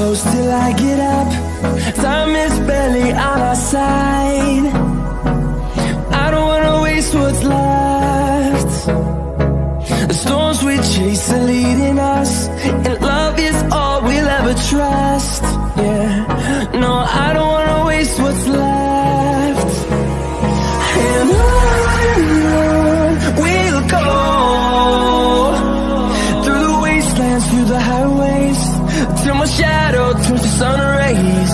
close till I get up. Time is barely on our side. I don't wanna waste what's left. The storms we chase are leading us, and love is all we'll ever trust. Yeah, no, I don't wanna waste what's left. And on we'll go, through the wastelands, through the highways, till my shadow turns to sun rays.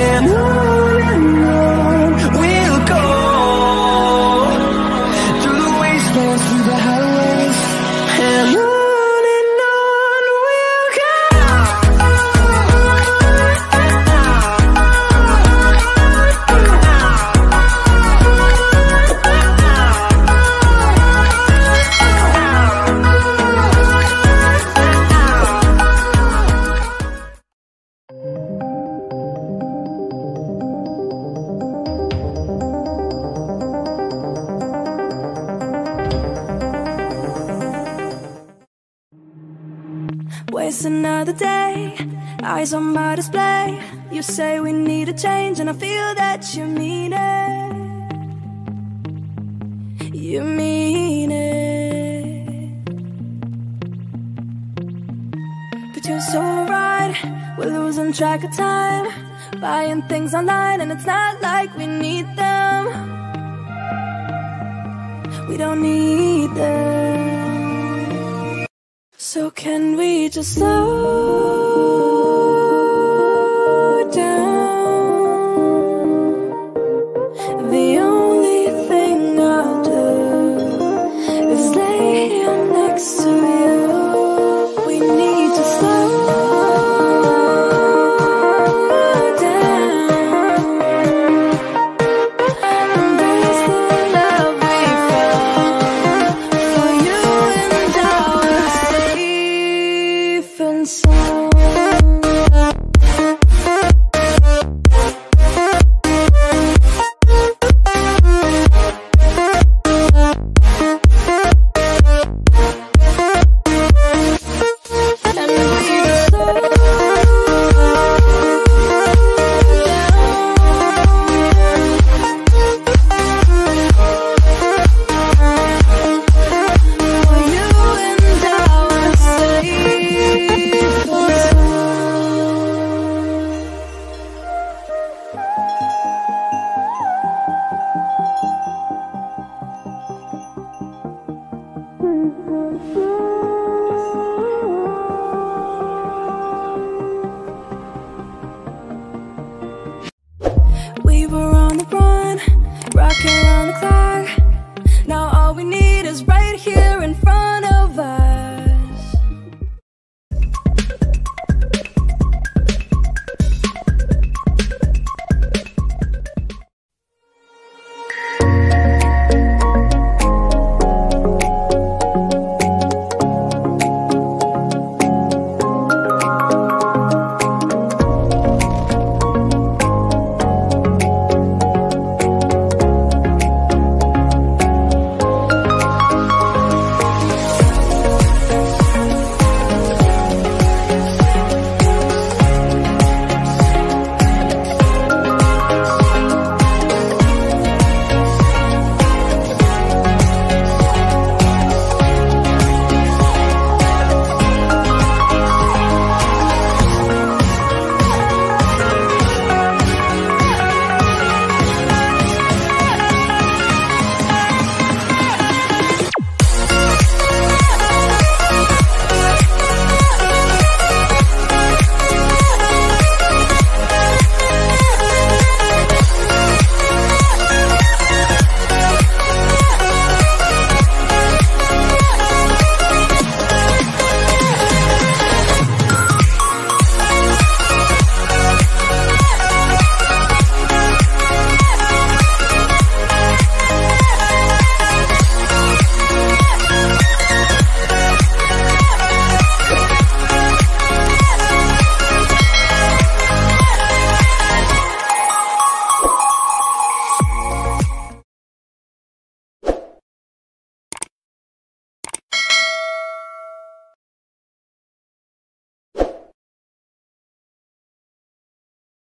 And on we'll go, through the wastelands, through the highways, and on we'll go. Waste another day, eyes on my display. You say we need a change, and I feel that you mean it. You mean it. But you're so right, we're losing track of time, buying things online, and it's not like we need them. We don't need them. So can we just slow down? The only thing I'll do you.